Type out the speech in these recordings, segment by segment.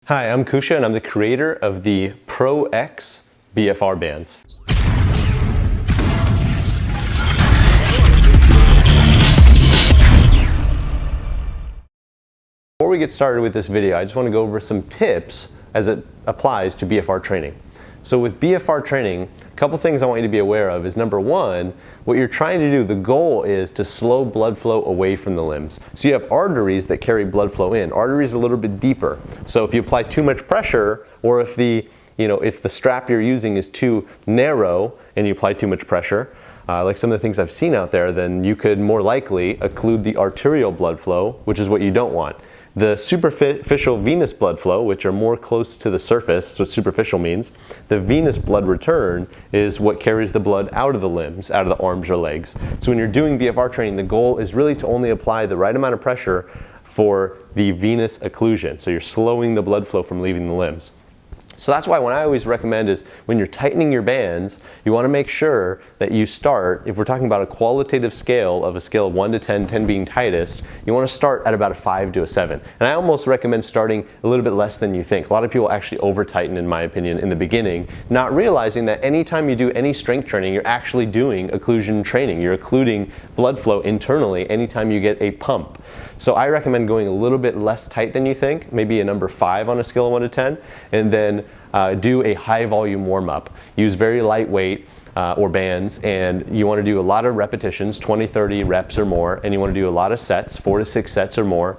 Hi, I'm Kusha and I'm the creator of the Pro X BFR bands. Before we get started with this video, I just want to go over some tips as it applies to BFR training. So with BFR training, a couple things I want you to be aware of is number one, what you're trying to do, the goal is to slow blood flow away from the limbs. So you have arteries that carry blood flow in. Arteries are a little bit deeper. So if you apply too much pressure, or if the strap you're using is too narrow and you apply too much pressure, like some of the things I've seen out there, then you could more likely occlude the arterial blood flow, which is what you don't want. The superficial venous blood flow, which are more close to the surface, that's what superficial means. The venous blood return is what carries the blood out of the limbs, out of the arms or legs. So when you're doing BFR training, the goal is really to only apply the right amount of pressure for the venous occlusion. So you're slowing the blood flow from leaving the limbs. So that's why what I always recommend is when you're tightening your bands, you want to make sure that you start, if we're talking about a qualitative scale of a scale of 1 to 10, 10 being tightest, you want to start at about a 5 to a 7. And I almost recommend starting a little bit less than you think. A lot of people actually over tighten, in my opinion, in the beginning, not realizing that anytime you do any strength training, you're actually doing occlusion training. You're occluding blood flow internally anytime you get a pump. So I recommend going a little bit less tight than you think, maybe a number 5 on a scale of 1 to 10, and then do a high volume warm up. Use very lightweight or bands, and you want to do a lot of repetitions, 20, 30 reps or more, and you want to do a lot of sets, 4 to 6 sets or more,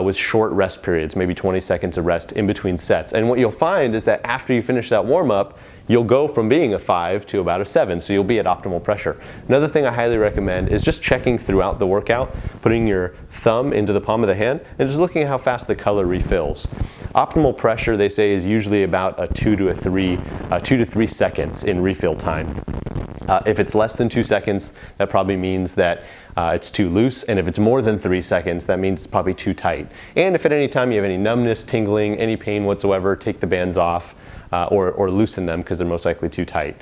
with short rest periods, maybe 20 seconds of rest in between sets. And what you'll find is that after you finish that warm up, you'll go from being a 5 to about a 7, so you'll be at optimal pressure. Another thing I highly recommend is just checking throughout the workout, putting your thumb into the palm of the hand, and just looking at how fast the color refills. Optimal pressure, they say, is usually about a 2 to 3 seconds in refill time. If it's less than 2 seconds, that probably means that it's too loose, and if it's more than 3 seconds, that means it's probably too tight. And if at any time you have any numbness, tingling, any pain whatsoever, take the bands off or loosen them because they're most likely too tight.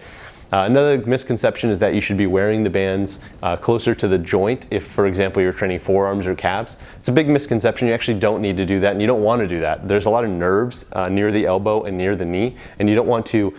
Another misconception is that you should be wearing the bands closer to the joint if, for example, you're training forearms or calves. It's a big misconception. You actually don't need to do that, and you don't want to do that. There's a lot of nerves near the elbow and near the knee, and you don't want to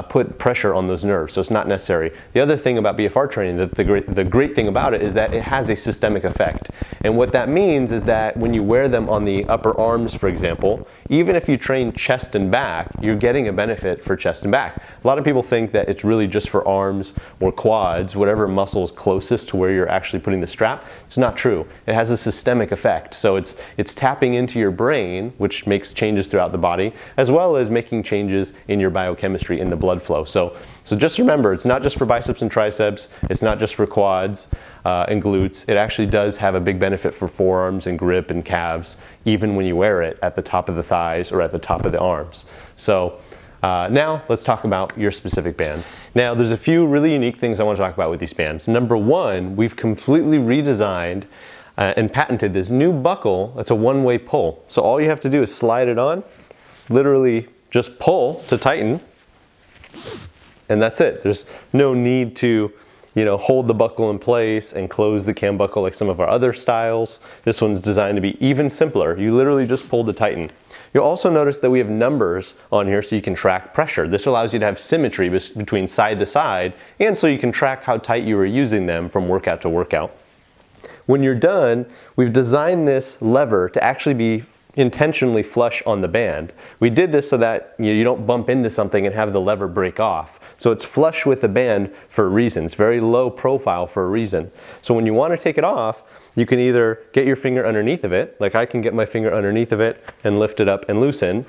put pressure on those nerves, so it's not necessary. The other thing about BFR training, the great thing about it is that it has a systemic effect. And what that means is that when you wear them on the upper arms, for example, even if you train chest and back, you're getting a benefit for chest and back. A lot of people think that it's really just for arms or quads, whatever muscle is closest to where you're actually putting the strap. It's not true. It has a systemic effect. So it's tapping into your brain, which makes changes throughout the body, as well as making changes in your biochemistry in the blood flow. So just remember, it's not just for biceps and triceps, it's not just for quads and glutes. It actually does have a big benefit for forearms and grip and calves, even when you wear it at the top of the thighs or at the top of the arms. So now let's talk about your specific bands. Now there's a few really unique things I want to talk about with these bands. Number one, we've completely redesigned and patented this new buckle that's a one-way pull. So all you have to do is slide it on, literally just pull to tighten, and that's it. There's no need to hold the buckle in place and close the cam buckle like some of our other styles. This one's designed to be even simpler. You literally just pull to tighten. You'll also notice that we have numbers on here so you can track pressure. This allows you to have symmetry between side to side, and so you can track how tight you are using them from workout to workout. When you're done, we've designed this lever to actually be intentionally flush on the band. We did this so that you don't bump into something and have the lever break off. So it's flush with the band for a reason. It's very low profile for a reason. So when you want to take it off, you can either get your finger underneath of it, like I can get my finger underneath of it and lift it up and loosen.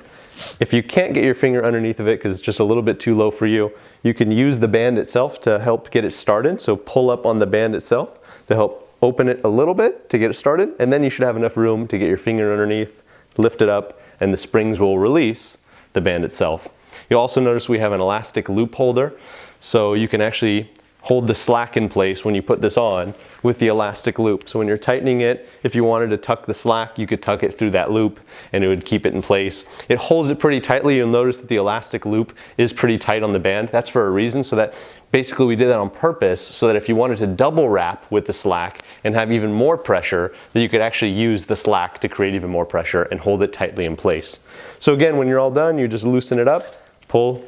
If you can't get your finger underneath of it because it's just a little bit too low for you, you can use the band itself to help get it started. So pull up on the band itself to help open it a little bit to get it started, and then you should have enough room to get your finger underneath, lift it up, and the springs will release the band itself. You'll also notice we have an elastic loop holder, so you can actually hold the slack in place when you put this on with the elastic loop. So when you're tightening it, if you wanted to tuck the slack, you could tuck it through that loop and it would keep it in place. It holds it pretty tightly. You'll notice that the elastic loop is pretty tight on the band. That's for a reason, so that basically we did that on purpose so that if you wanted to double wrap with the slack and have even more pressure, that you could actually use the slack to create even more pressure and hold it tightly in place. So again, when you're all done, you just loosen it up, pull,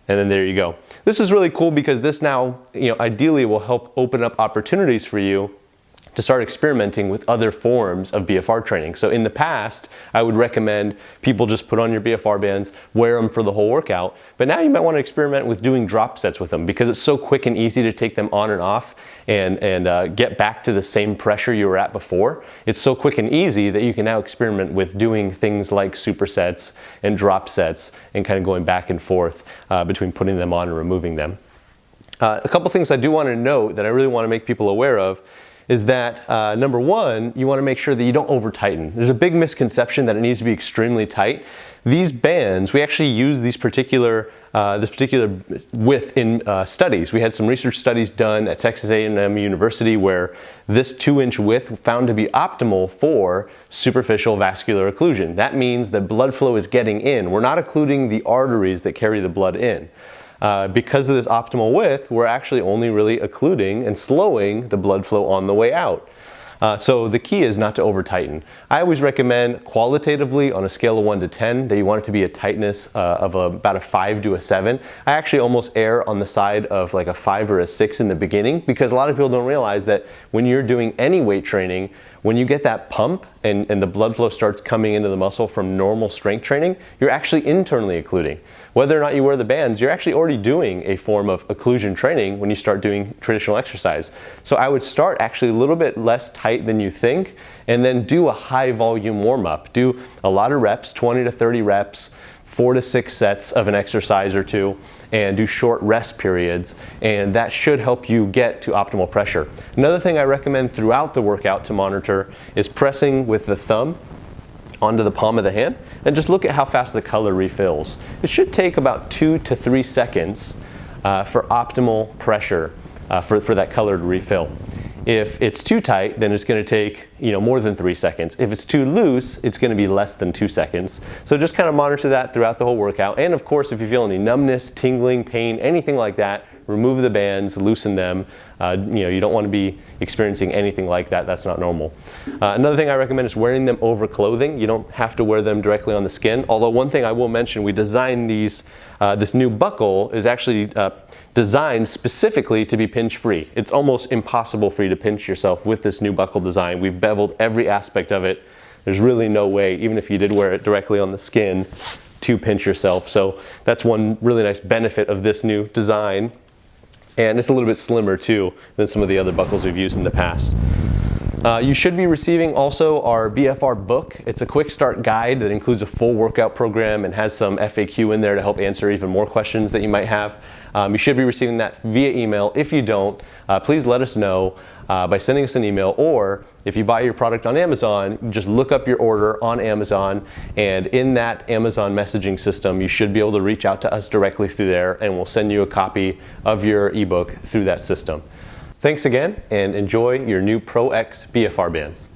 and then there you go. This is really cool because this now, ideally will help open up opportunities for you to start experimenting with other forms of BFR training. So in the past, I would recommend people just put on your BFR bands, wear them for the whole workout, but now you might want to experiment with doing drop sets with them because it's so quick and easy to take them on and off and get back to the same pressure you were at before. It's so quick and easy that you can now experiment with doing things like supersets and drop sets and kind of going back and forth between putting them on and removing them. A couple things I do want to note that I really want to make people aware of is that number one, you want to make sure that you don't over tighten. There's a big misconception that it needs to be extremely tight. These bands, we actually use this particular width in studies. We had some research studies done at Texas A&M University where this 2-inch width found to be optimal for superficial vascular occlusion. That means that blood flow is getting in. We're not occluding the arteries that carry the blood in. Because of this optimal width, we're actually only really occluding and slowing the blood flow on the way out. So the key is not to over tighten. I always recommend qualitatively on a scale of 1 to 10 that you want it to be a tightness of about a 5 to a 7. I actually almost err on the side of like a 5 or a 6 in the beginning because a lot of people don't realize that when you're doing any weight training, when you get that pump and the blood flow starts coming into the muscle from normal strength training, you're actually internally occluding. Whether or not you wear the bands, you're actually already doing a form of occlusion training when you start doing traditional exercise. So I would start actually a little bit less tight than you think and then do a high volume warm up. Do a lot of reps, 20 to 30 reps, 4 to 6 sets of an exercise or two, and do short rest periods, and that should help you get to optimal pressure. Another thing I recommend throughout the workout to monitor is pressing with the thumb onto the palm of the hand and just look at how fast the color refills. It should take about 2 to 3 seconds for optimal pressure for that color to refill. If it's too tight, then it's going to take more than 3 seconds. If it's too loose, it's going to be less than 2 seconds. So just kind of monitor that throughout the whole workout. And of course, if you feel any numbness, tingling, pain, anything like that, remove the bands, loosen them. You don't want to be experiencing anything like that. That's not normal. Another thing I recommend is wearing them over clothing. You don't have to wear them directly on the skin. Although one thing I will mention, we designed these. This new buckle is actually designed specifically to be pinch free. It's almost impossible for you to pinch yourself with this new buckle design. We've beveled every aspect of it. There's really no way, even if you did wear it directly on the skin, to pinch yourself. So that's one really nice benefit of this new design. And it's a little bit slimmer too than some of the other buckles we've used in the past. You should be receiving also our BFR book. It's a quick start guide that includes a full workout program and has some FAQ in there to help answer even more questions that you might have. You should be receiving that via email. If you don't, please let us know by sending us an email, or if you buy your product on Amazon, just look up your order on Amazon, and in that Amazon messaging system, you should be able to reach out to us directly through there, and we'll send you a copy of your ebook through that system. Thanks again, and enjoy your new Pro X BFR bands.